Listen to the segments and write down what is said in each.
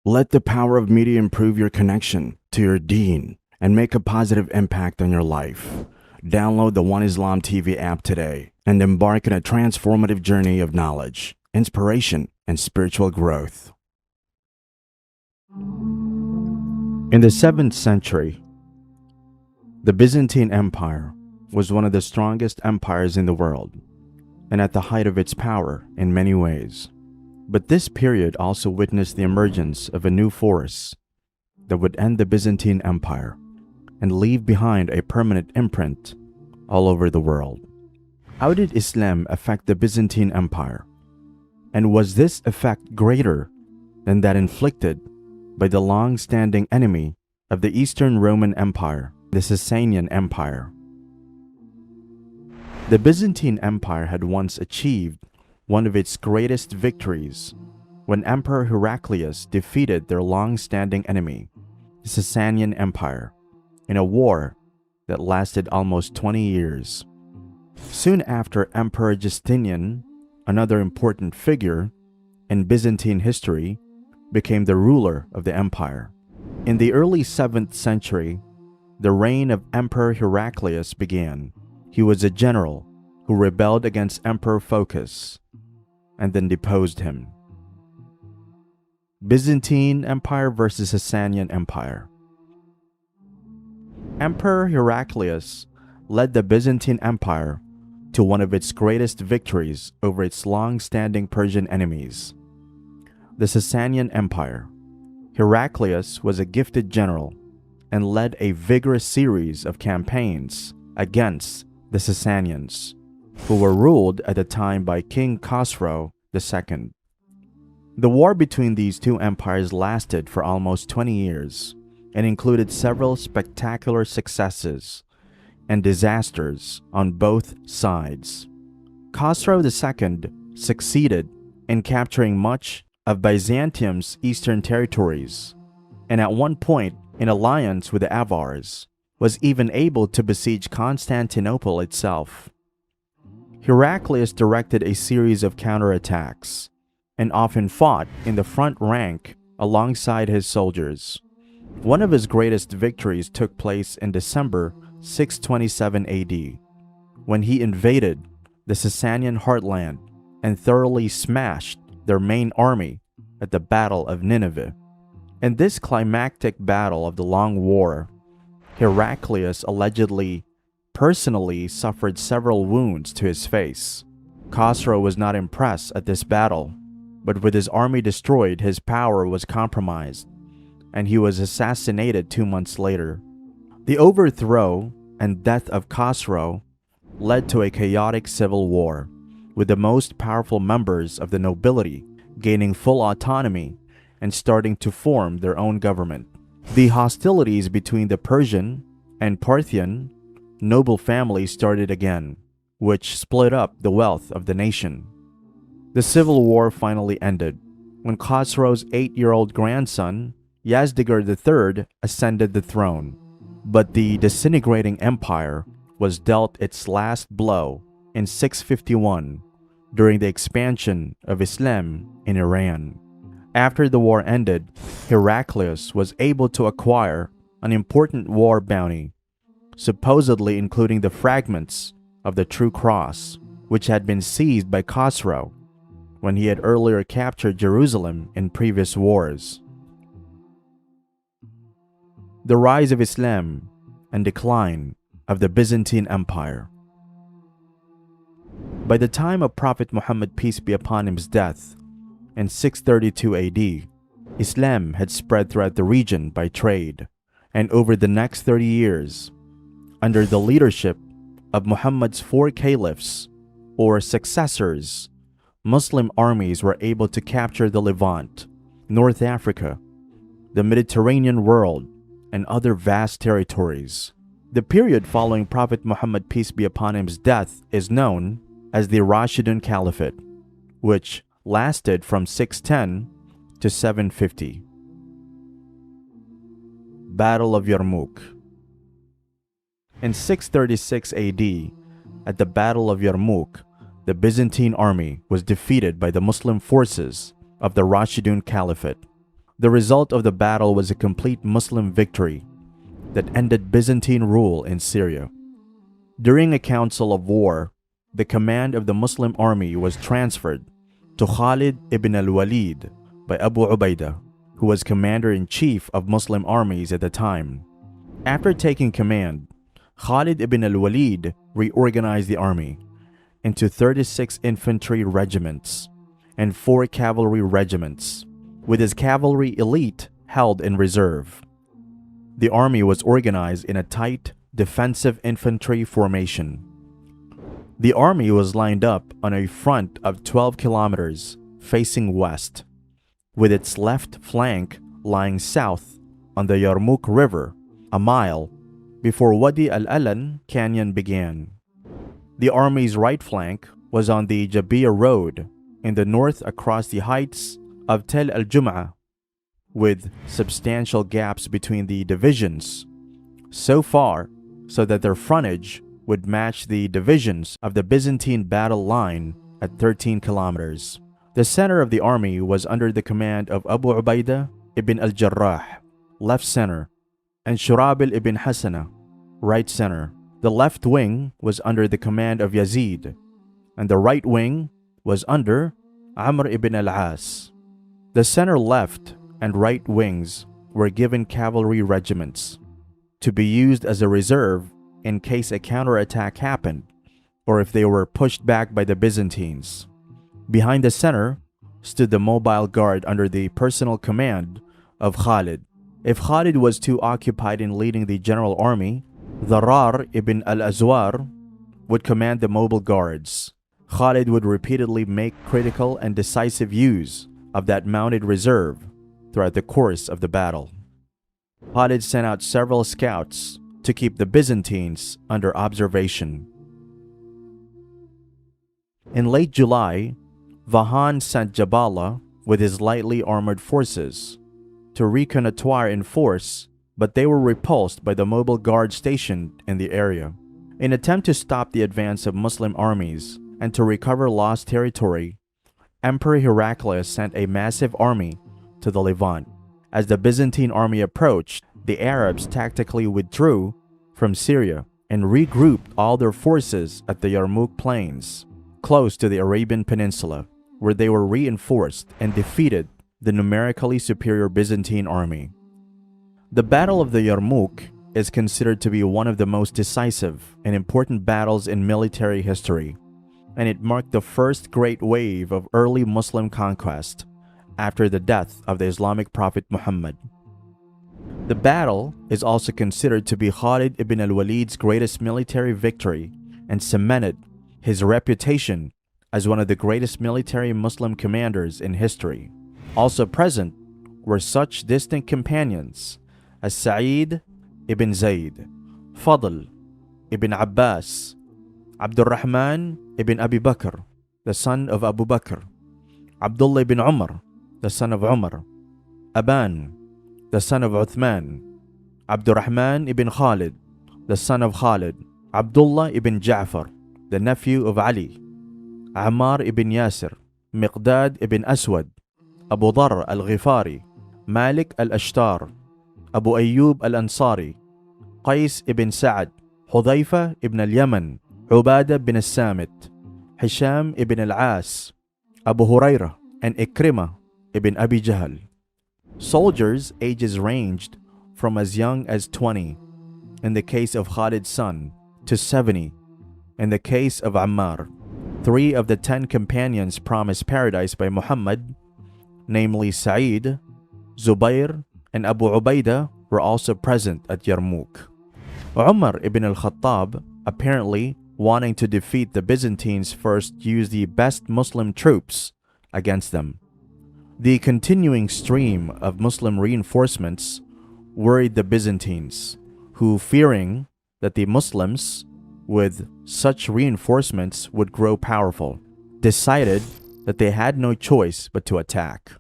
Let the power of media improve your connection to your deen and make a positive impact on your life. Download the One Islam TV app today and embark on a transformative journey of knowledge, inspiration, and spiritual growth. In the 7th century, the Byzantine Empire was one of the strongest empires in the world and at the height of its power in many ways. But this period also witnessed the emergence of a new force that would end the Byzantine Empire and leave behind a permanent imprint all over the world. How did Islam affect the Byzantine Empire? And was this effect greater than that inflicted by the long-standing enemy of the Eastern Roman Empire, the Sasanian Empire? The Byzantine Empire had once achieved one of its greatest victories when Emperor Heraclius defeated their long-standing enemy, the Sasanian Empire, in a war that lasted almost 20 years. Soon after, Emperor Justinian, another important figure in Byzantine history, became the ruler of the empire. In the early 7th century, the reign of Emperor Heraclius began. He was a general who rebelled against Emperor Phocas and then deposed him. Byzantine Empire versus Sasanian Empire. Emperor Heraclius led the Byzantine Empire to one of its greatest victories over its long-standing Persian enemies, the Sasanian Empire. Heraclius was a gifted general and led a vigorous series of campaigns against the Sasanians, who were ruled at the time by King Khosrow II. The war between these two empires lasted for almost 20 years and included several spectacular successes and disasters on both sides. Khosrow II succeeded in capturing much of Byzantium's eastern territories, and at one point, in alliance with the Avars, was even able to besiege Constantinople itself. Heraclius directed a series of counterattacks and often fought in the front rank alongside his soldiers. One of his greatest victories took place in December 627 AD, when he invaded the Sasanian heartland and thoroughly smashed their main army at the Battle of Nineveh. In this climactic battle of the Long War, Heraclius allegedly personally suffered several wounds to his face. Khosrow was not impressed at this battle, but with his army destroyed, his power was compromised, and he was assassinated 2 months later. The overthrow and death of Khosrow led to a chaotic civil war, with the most powerful members of the nobility gaining full autonomy and starting to form their own government. The hostilities between the Persian and Parthian noble families started again, which split up the wealth of the nation. The civil war finally ended when Khosrow's 8-year-old grandson, Yazdegerd III, ascended the throne. But the disintegrating empire was dealt its last blow in 651 during the expansion of Islam in Iran. After the war ended, Heraclius was able to acquire an important war bounty, supposedly including the fragments of the True Cross, which had been seized by Khosrow when he had earlier captured Jerusalem in previous wars. The rise of Islam and decline of the Byzantine Empire. By the time of Prophet Muhammad, peace be upon him's death, in 632 AD, Islam had spread throughout the region by trade, and over the next 30 years, under the leadership of Muhammad's 4 caliphs, or successors, Muslim armies were able to capture the Levant, North Africa, the Mediterranean world, and other vast territories. The period following Prophet Muhammad, peace be upon him's death, is known as the Rashidun Caliphate, which lasted from 610 to 750. Battle of Yarmouk. In 636 AD, at the Battle of Yarmouk, the Byzantine army was defeated by the Muslim forces of the Rashidun Caliphate. The result of the battle was a complete Muslim victory that ended Byzantine rule in Syria. During a council of war, the command of the Muslim army was transferred to Khalid ibn al-Walid by Abu Ubaidah, who was commander-in-chief of Muslim armies at the time. After taking command, Khalid ibn al-Walid reorganized the army into 36 infantry regiments and 4 cavalry regiments, with his cavalry elite held in reserve. The army was organized in a tight defensive infantry formation. The army was lined up on a front of 12 kilometers facing west, with its left flank lying south on the Yarmouk River, a mile before Wadi al-Alan Canyon began. The army's right flank was on the Jabiya Road in the north across the heights of Tel al-Jum'ah, with substantial gaps between the divisions, so far so that their frontage would match the divisions of the Byzantine battle line at 13 kilometers. The center of the army was under the command of Abu Ubaidah ibn al-Jarrah, left center, and Shurabil ibn Hasana, right center. The left wing was under the command of Yazid, and the right wing was under Amr ibn al-As. The center left and right wings were given cavalry regiments to be used as a reserve in case a counterattack happened or if they were pushed back by the Byzantines. Behind the center stood the mobile guard under the personal command of Khalid. If Khalid was too occupied in leading the general army, Dharar ibn al-Azwar would command the mobile guards. Khalid would repeatedly make critical and decisive use of that mounted reserve throughout the course of the battle. Khalid sent out several scouts to keep the Byzantines under observation. In late July, Vahan sent Jabala with his lightly armored forces to reconnoiter in force, but they were repulsed by the mobile guard stationed in the area. In an attempt to stop the advance of Muslim armies and to recover lost territory, Emperor Heraclius sent a massive army to the Levant. As the Byzantine army approached, the Arabs tactically withdrew from Syria and regrouped all their forces at the Yarmouk Plains, close to the Arabian Peninsula, where they were reinforced and defeated the numerically superior Byzantine army. The Battle of the Yarmouk is considered to be one of the most decisive and important battles in military history, and it marked the first great wave of early Muslim conquest after the death of the Islamic prophet Muhammad. The battle is also considered to be Khalid ibn al-Walid's greatest military victory and cemented his reputation as one of the greatest military Muslim commanders in history. Also present were such distant companions as Sa'id ibn Zayd, Fadl ibn Abbas, Abdul Rahman ibn Abi Bakr, the son of Abu Bakr, Abdullah ibn Umar, the son of Umar, Aban, the son of Uthman, Abdul Rahman ibn Khalid, the son of Khalid, Abdullah ibn Ja'far, the nephew of Ali, Ammar ibn Yasir, Miqdad ibn Aswad, Abu Dharr al-Ghifari, Malik al-Ashtar, Abu Ayyub al-Ansari, Qais ibn Sa'ad, Hudhayfa ibn al-Yaman, Ubadah bin al-Samit, Hisham ibn al-As, Abu Hurairah, and Ikrimah ibn Abi Jahl. Soldiers' ages ranged from as young as 20 in the case of Khalid's son to 70 in the case of Ammar. 3 of the 10 companions promised paradise by Muhammad, namely Sa'id, Zubair, and Abu Ubaidah, were also present at Yarmouk. Umar ibn al-Khattab, apparently wanting to defeat the Byzantines, first used the best Muslim troops against them. The continuing stream of Muslim reinforcements worried the Byzantines, who, fearing that the Muslims with such reinforcements would grow powerful, decided that they had no choice but to attack.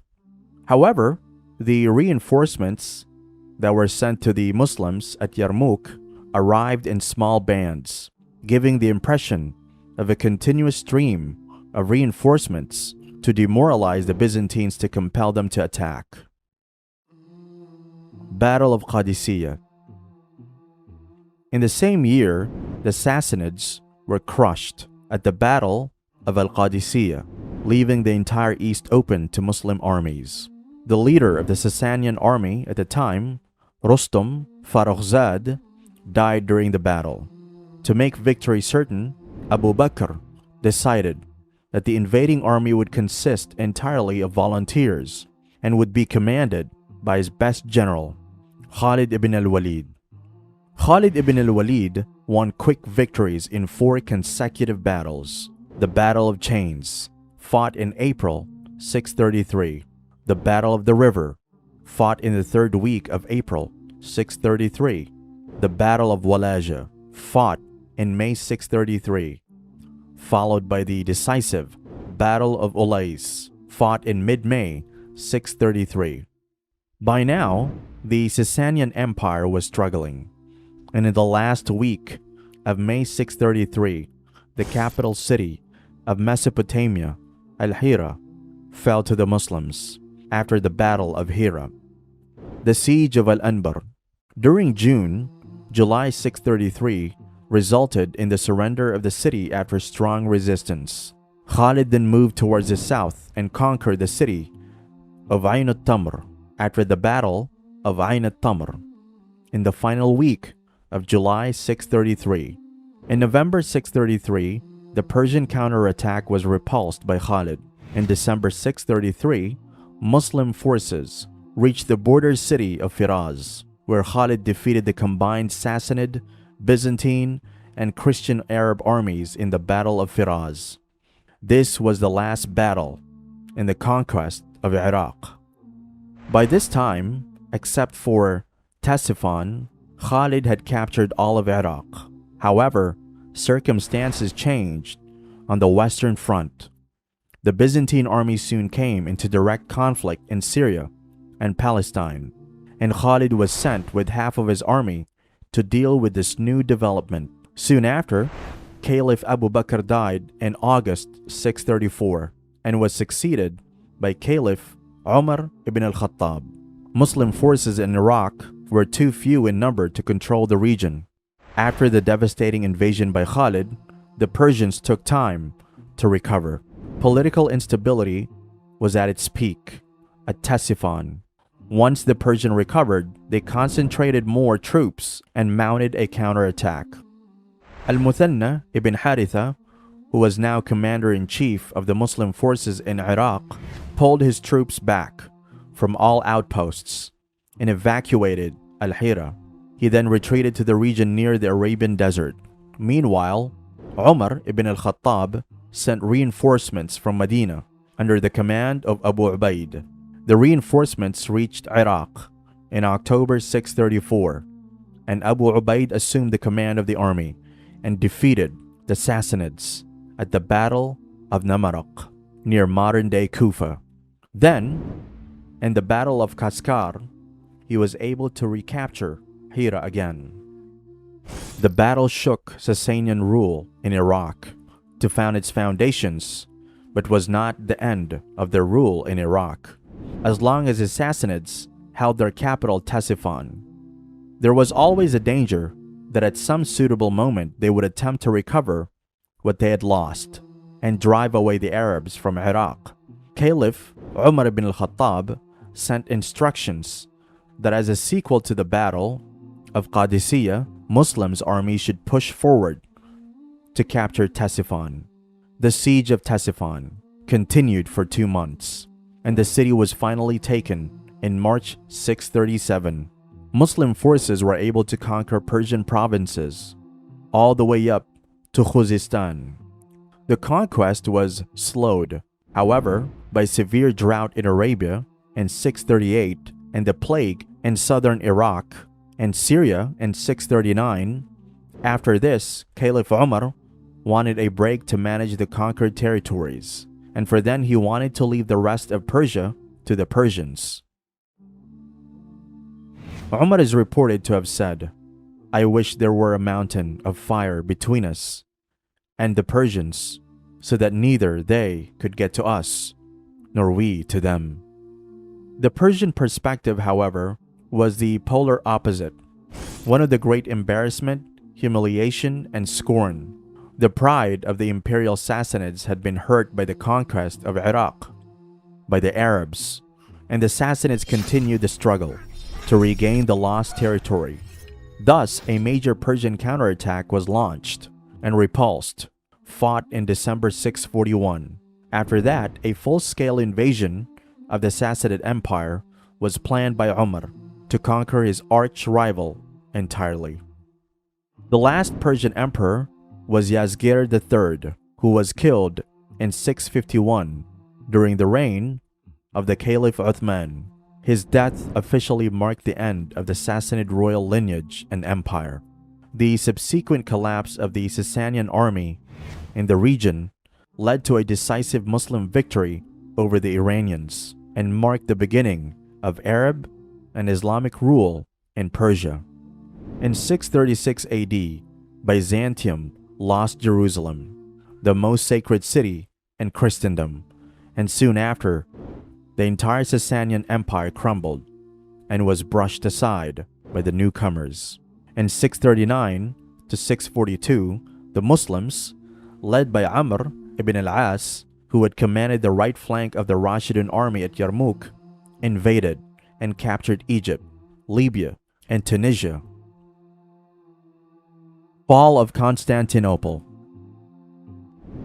However, the reinforcements that were sent to the Muslims at Yarmouk arrived in small bands, giving the impression of a continuous stream of reinforcements to demoralize the Byzantines to compel them to attack. Battle of Qadisiyah. In the same year, the Sassanids were crushed at the Battle of Al-Qadisiyah, leaving the entire east open to Muslim armies. The leader of the Sasanian army at the time, Rustum Farrukhzad, died during the battle. To make victory certain, Abu Bakr decided that the invading army would consist entirely of volunteers and would be commanded by his best general, Khalid ibn al-Walid. Khalid ibn al-Walid won quick victories in 4 consecutive battles. The Battle of Chains, fought in April 633. The Battle of the River, fought in the 3rd week of April 633. The Battle of Walaja, fought in May 633, followed by the decisive Battle of Ulais, fought in mid-May 633. By now, the Sasanian Empire was struggling, and in the last week of May 633, the capital city of Mesopotamia, Al-Hira, fell to the Muslims after the Battle of Hira. The Siege of Al-Anbar during July 633 resulted in the surrender of the city after strong resistance. Khalid then moved towards the south and conquered the city of Ain al-Tamr after the Battle of Ain al-Tamr in the final week of July 633. In November 633, the Persian counterattack was repulsed by Khalid. In December 633, Muslim forces reached the border city of Firaz, where Khalid defeated the combined Sassanid, Byzantine, and Christian Arab armies in the Battle of Firaz. This was the last battle in the conquest of Iraq. By this time, except for Ctesiphon, Khalid had captured all of Iraq. However, circumstances changed on the Western Front. The Byzantine army soon came into direct conflict in Syria and Palestine, and Khalid was sent with half of his army to deal with this new development. Soon after, Caliph Abu Bakr died in August 634 and was succeeded by Caliph Umar ibn al-Khattab. Muslim forces in Iraq were too few in number to control the region. After the devastating invasion by Khalid, the Persians took time to recover. Political instability was at its peak at Ctesiphon. Once the Persians recovered, they concentrated more troops and mounted a counterattack. Al-Muthanna ibn Haritha, who was now commander-in-chief of the Muslim forces in Iraq, pulled his troops back from all outposts and evacuated Al-Hira. He then retreated to the region near the Arabian desert. Meanwhile, Umar ibn al-Khattab sent reinforcements from Medina under the command of Abu Ubaid. The reinforcements reached Iraq in October 634, and Abu Ubaid assumed the command of the army and defeated the Sassanids at the Battle of Namaraq near modern-day Kufa. Then, in the Battle of Kaskar, he was able to recapture Hira again. The battle shook Sasanian rule in Iraq to found its foundations, but was not the end of their rule in Iraq. As long as the Sassanids held their capital Ctesiphon, there was always a danger that at some suitable moment they would attempt to recover what they had lost and drive away the Arabs from Iraq. Caliph Umar ibn al-Khattab sent instructions that as a sequel to the Battle of Qadisiyah, Muslims' army should push forward to capture Ctesiphon. The siege of Ctesiphon continued for 2 months, and the city was finally taken in March 637. Muslim forces were able to conquer Persian provinces all the way up to Khuzestan. The conquest was slowed, however, by severe drought in Arabia in 638 and the plague in southern Iraq and Syria in 639. After this, Caliph Umar wanted a break to manage the conquered territories, and for then he wanted to leave the rest of Persia to the Persians. Umar is reported to have said, "I wish there were a mountain of fire between us and the Persians, so that neither they could get to us, nor we to them." The Persian perspective, however, was the polar opposite, one of the great embarrassment, humiliation, and scorn. The pride of the imperial Sassanids had been hurt by the conquest of Iraq by the Arabs, and the Sassanids continued the struggle to regain the lost territory. Thus, a major Persian counterattack was launched and repulsed, fought in December 641. After that, a full-scale invasion of the Sassanid Empire was planned by Umar to conquer his arch-rival entirely. The last Persian emperor was Yazgir III, who was killed in 651 during the reign of the Caliph Uthman. His death officially marked the end of the Sassanid royal lineage and empire. The subsequent collapse of the Sasanian army in the region led to a decisive Muslim victory over the Iranians and marked the beginning of Arab and Islamic rule in Persia. In 636 AD, Byzantium lost Jerusalem, the most sacred city in Christendom, and soon after, the entire Sasanian Empire crumbled and was brushed aside by the newcomers. In 639 to 642, the Muslims, led by Amr ibn al-As, who had commanded the right flank of the Rashidun army at Yarmouk, invaded and captured Egypt, Libya, and Tunisia. Fall of Constantinople.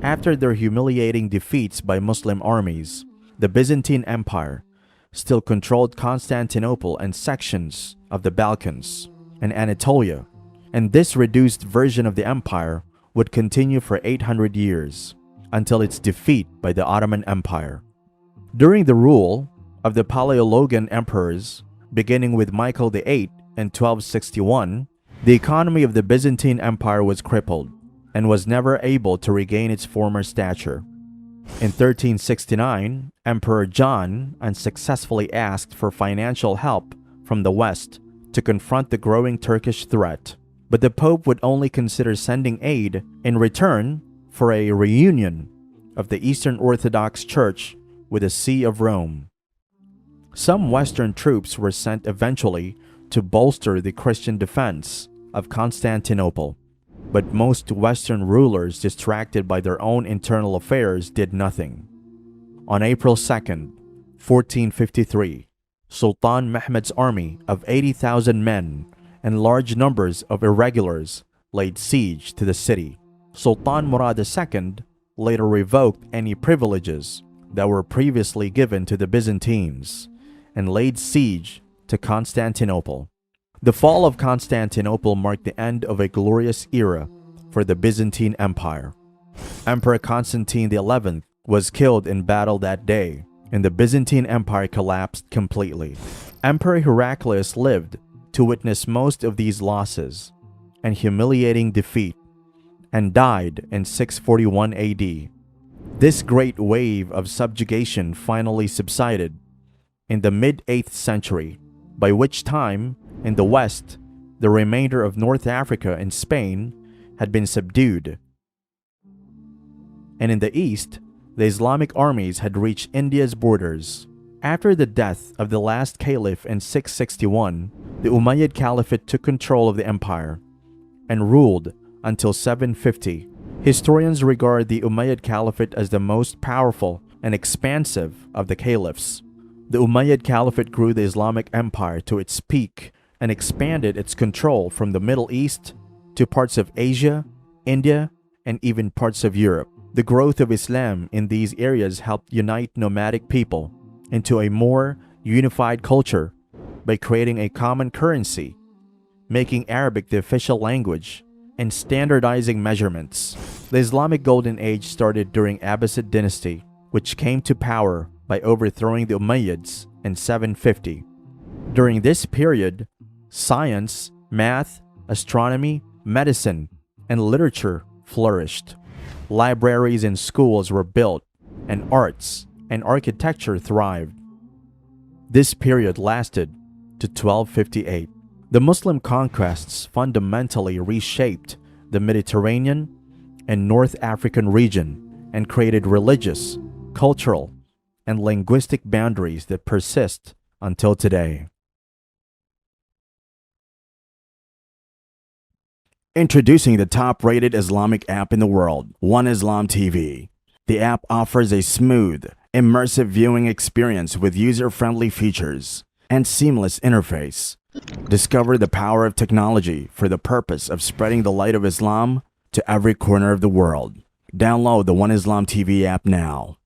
After their humiliating defeats by Muslim armies, the Byzantine Empire still controlled Constantinople and sections of the Balkans and Anatolia, and this reduced version of the empire would continue for 800 years until its defeat by the Ottoman Empire. During the rule of the Paleologan emperors, beginning with Michael VIII in 1261, the economy of the Byzantine Empire was crippled and was never able to regain its former stature. In 1369, Emperor John unsuccessfully asked for financial help from the West to confront the growing Turkish threat, but the Pope would only consider sending aid in return for a reunion of the Eastern Orthodox Church with the See of Rome. Some Western troops were sent eventually to bolster the Christian defense of Constantinople, but most Western rulers, distracted by their own internal affairs, did nothing. On April 2nd, 1453, Sultan Mehmed's army of 80,000 men and large numbers of irregulars laid siege to the city. Sultan Murad II later revoked any privileges that were previously given to the Byzantines and laid siege to Constantinople. The fall of Constantinople marked the end of a glorious era for the Byzantine Empire. Emperor Constantine XI was killed in battle that day, and the Byzantine Empire collapsed completely. Emperor Heraclius lived to witness most of these losses and humiliating defeat, and died in 641 AD. This great wave of subjugation finally subsided in the mid-8th century, by which time, in the West, the remainder of North Africa and Spain had been subdued, and in the East, the Islamic armies had reached India's borders. After the death of the last caliph in 661, the Umayyad Caliphate took control of the empire and ruled until 750. Historians regard the Umayyad Caliphate as the most powerful and expansive of the caliphs. The Umayyad Caliphate grew the Islamic empire to its peak and expanded its control from the Middle East to parts of Asia, India, and even parts of Europe. The growth of Islam in these areas helped unite nomadic people into a more unified culture by creating a common currency, making Arabic the official language, and standardizing measurements. The Islamic Golden Age started during Abbasid dynasty, which came to power by overthrowing the Umayyads in 750. During this period, science, math, astronomy, medicine, and literature flourished. Libraries and schools were built, and arts and architecture thrived. This period lasted to 1258. The Muslim conquests fundamentally reshaped the Mediterranean and North African region and created religious, cultural, and linguistic boundaries that persist until today. Introducing the top-rated Islamic app in the world, One Islam TV. The app offers a smooth, immersive viewing experience with user-friendly features and seamless interface. Discover the power of technology for the purpose of spreading the light of Islam to every corner of the world. Download the One Islam TV app now.